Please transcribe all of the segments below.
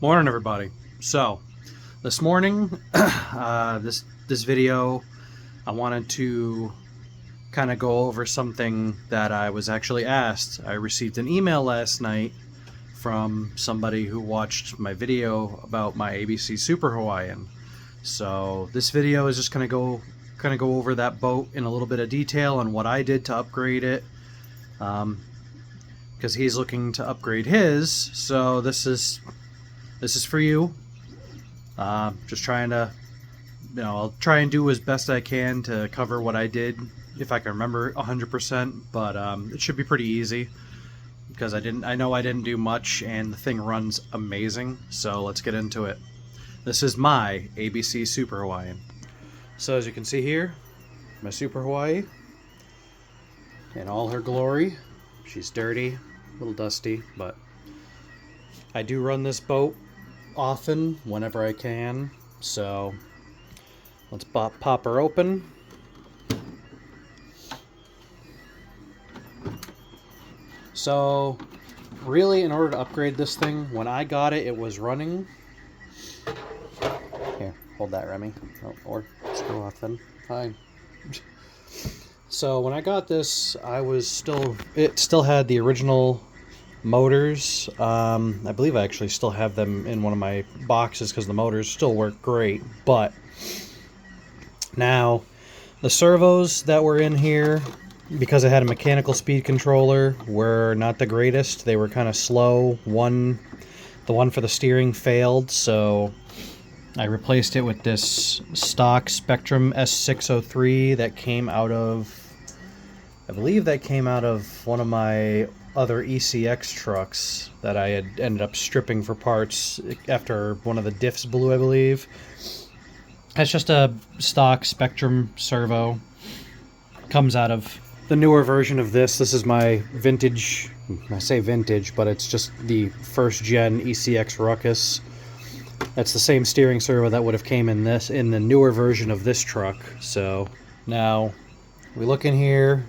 Morning, everybody. So, this morning, this video, I wanted to kind of go over something that I was actually asked. I received an email last night from somebody who watched my video about my ABC Super Hawaiian. So, this video is just going to go over that boat in a little bit of detail and what I did to upgrade it. Because he's looking to upgrade his, so this is for you. Just trying to, I'll try and do as best I can to cover what I did, if I can remember 100%. But it should be pretty easy because I know I didn't do much, and the thing runs amazing. So let's get into it. This is my ABC Super Hawaiian. So as you can see here, my Super Hawaii in all her glory. She's dirty, a little dusty, but I do run this boat often whenever I can. So let's pop her open. So really, in order to upgrade this thing, when I got it, it was running. Here, hold that, Remy. Oh, or screw off then. Fine. So when I got this, it still had the original motors. I believe I actually still have them in one of my boxes because the motors still work great. But now the servos that were in here, because I had a mechanical speed controller, were not the greatest. They were kind of slow. The one for the steering failed, so I replaced it with this stock Spectrum S603 that came out of, I believe that came out of one of my other ECX trucks that I had ended up stripping for parts after one of the diffs blew, I believe. It's just a stock Spectrum servo. Comes out of the newer version of this. This is my vintage, I say vintage, but it's just the first gen ECX Ruckus. That's the same steering servo that would have came in the newer version of this truck. So now we look in here.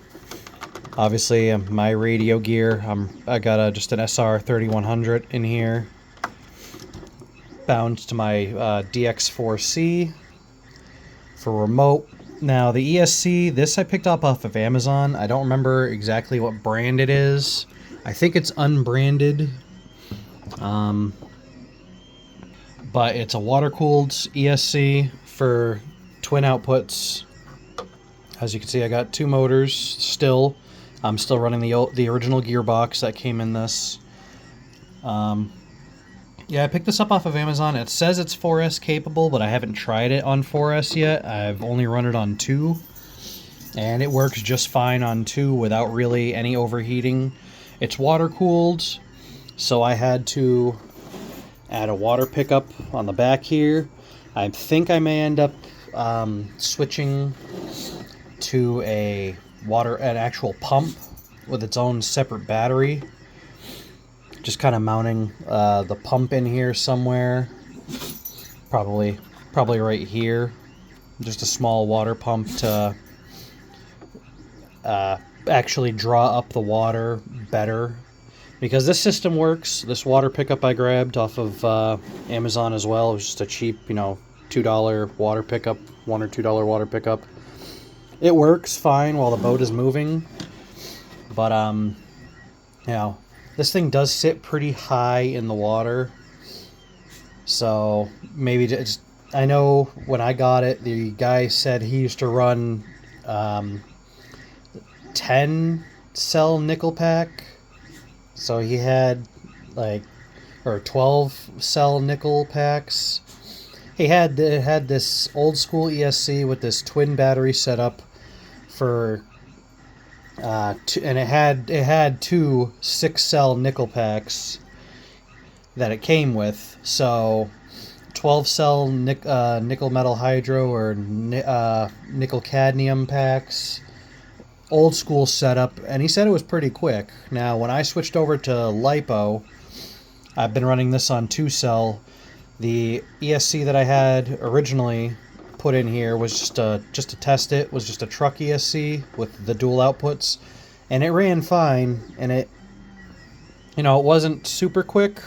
Obviously, my radio gear. I got just an SR3100 in here, bound to my DX4C for remote. Now the ESC, this I picked up off of Amazon. I don't remember exactly what brand it is. I think it's unbranded. But it's a water-cooled ESC for twin outputs. As you can see, I got two motors still. I'm still running the original gearbox that came in this. Yeah, I picked this up off of Amazon. It says it's 4S capable, but I haven't tried it on 4S yet. I've only run it on 2. And it works just fine on 2 without really any overheating. It's water-cooled, so I had to add a water pickup on the back here. I think I may end up switching to an actual pump with its own separate battery. Just kind of mounting the pump in here somewhere. Probably right here. Just a small water pump to actually draw up the water better. Because this system works. This water pickup I grabbed off of Amazon as well. It was just a cheap, $2 water pickup, $1 or $2 water pickup. It works fine while the boat is moving. But, this thing does sit pretty high in the water. So, maybe just, I know when I got it, the guy said he used to run 10 cell nickel pack. So he had 12 cell nickel packs. It had this old school ESC with this twin battery setup for, and it had two 6 cell nickel packs that it came with. So 12 cell nickel metal hydro or nickel cadmium packs. Old school setup, and he said it was pretty quick. Now, when I switched over to LiPo, I've been running this on 2 cell. The ESC that I had originally put in here was just to test it, was just a truck ESC with the dual outputs, and it ran fine, and it wasn't super quick,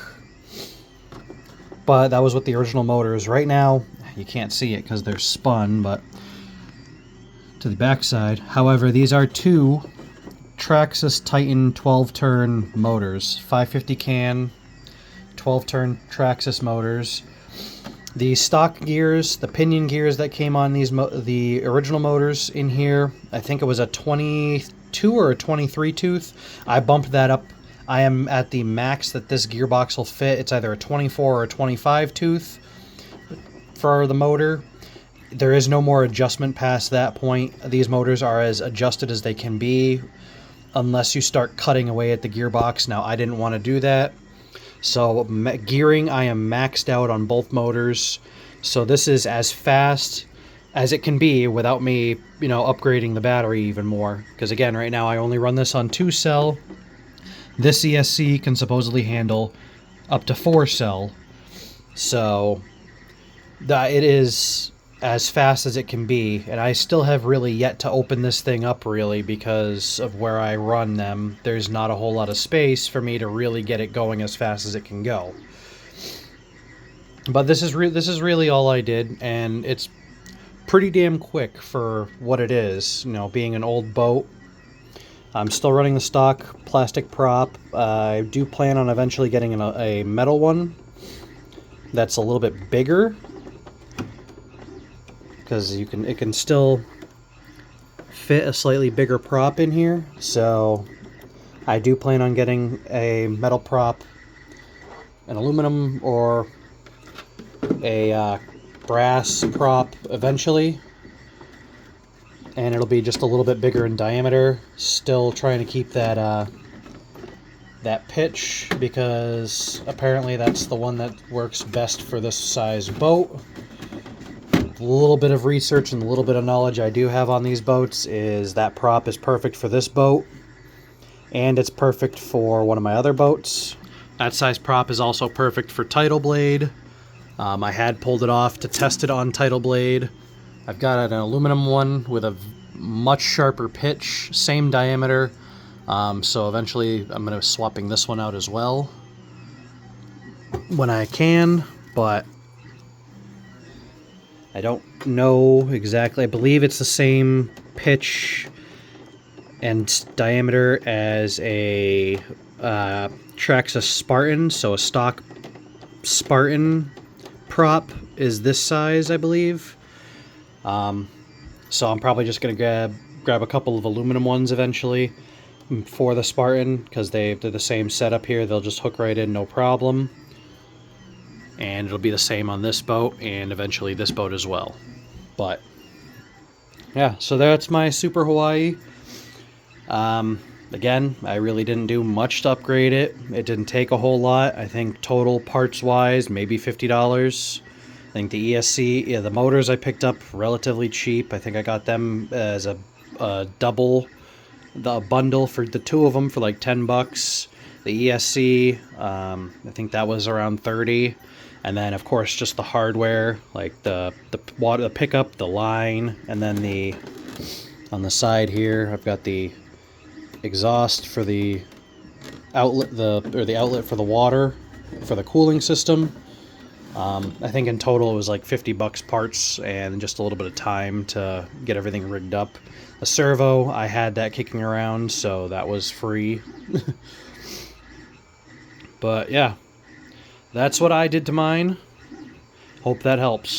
but that was with the original motors. Right now, you can't see it because they're spun, but to the backside. However, these are two Traxxas Titan 12-turn motors, 550 can, 12-turn Traxxas motors. The stock gears, the pinion gears that came on these, the original motors in here, I think it was a 22 or a 23 tooth. I bumped that up. I am at the max that this gearbox will fit. It's either a 24 or a 25 tooth for the motor. There is no more adjustment past that point. These motors are as adjusted as they can be unless you start cutting away at the gearbox. Now, I didn't want to do that. So gearing, I am maxed out on both motors. So this is as fast as it can be without me, upgrading the battery even more. Because again, right now I only run this on 2-cell. This ESC can supposedly handle up to 4-cell. So it is as fast as it can be, and I still have really yet to open this thing up really because of where I run them. There's not a whole lot of space for me to really get it going as fast as it can go. But this is really all I did, and it's pretty damn quick for what it is, being an old boat. I'm still running the stock plastic prop. I do plan on eventually getting a metal one that's a little bit bigger, because it can still fit a slightly bigger prop in here. So I do plan on getting a metal prop, an aluminum or a brass prop eventually, and it'll be just a little bit bigger in diameter. Still trying to keep that that pitch, because apparently that's the one that works best for this size boat. A little bit of research and a little bit of knowledge I do have on these boats is that prop is perfect for this boat, and it's perfect for one of my other boats. That size prop is also perfect for Tidal Blade. I had pulled it off to test it on Tidal Blade. I've got an aluminum one with a much sharper pitch, same diameter, so eventually I'm going to be swapping this one out as well when I can, but I don't know exactly. I believe it's the same pitch and diameter as a Traxxas Spartan, so a stock Spartan prop is this size, I believe. So I'm probably just going to grab a couple of aluminum ones eventually for the Spartan, because they're the same setup here. They'll just hook right in, no problem. And it'll be the same on this boat and eventually this boat as well. But yeah, so that's my Super Hawaii. Again, I really didn't do much to upgrade it. It didn't take a whole lot. I think total parts wise, maybe $50. I think the ESC, the motors I picked up relatively cheap. I think I got them as a double, the bundle for the two of them for like $10. The ESC, I think that was around $30. And then, of course, just the hardware, like the water, the pickup, the line, and then on the side here, I've got the exhaust for the outlet, the outlet for the water, for the cooling system. I think in total it was like $50 parts and just a little bit of time to get everything rigged up. The servo, I had that kicking around, so that was free. But yeah. That's what I did to mine. Hope that helps.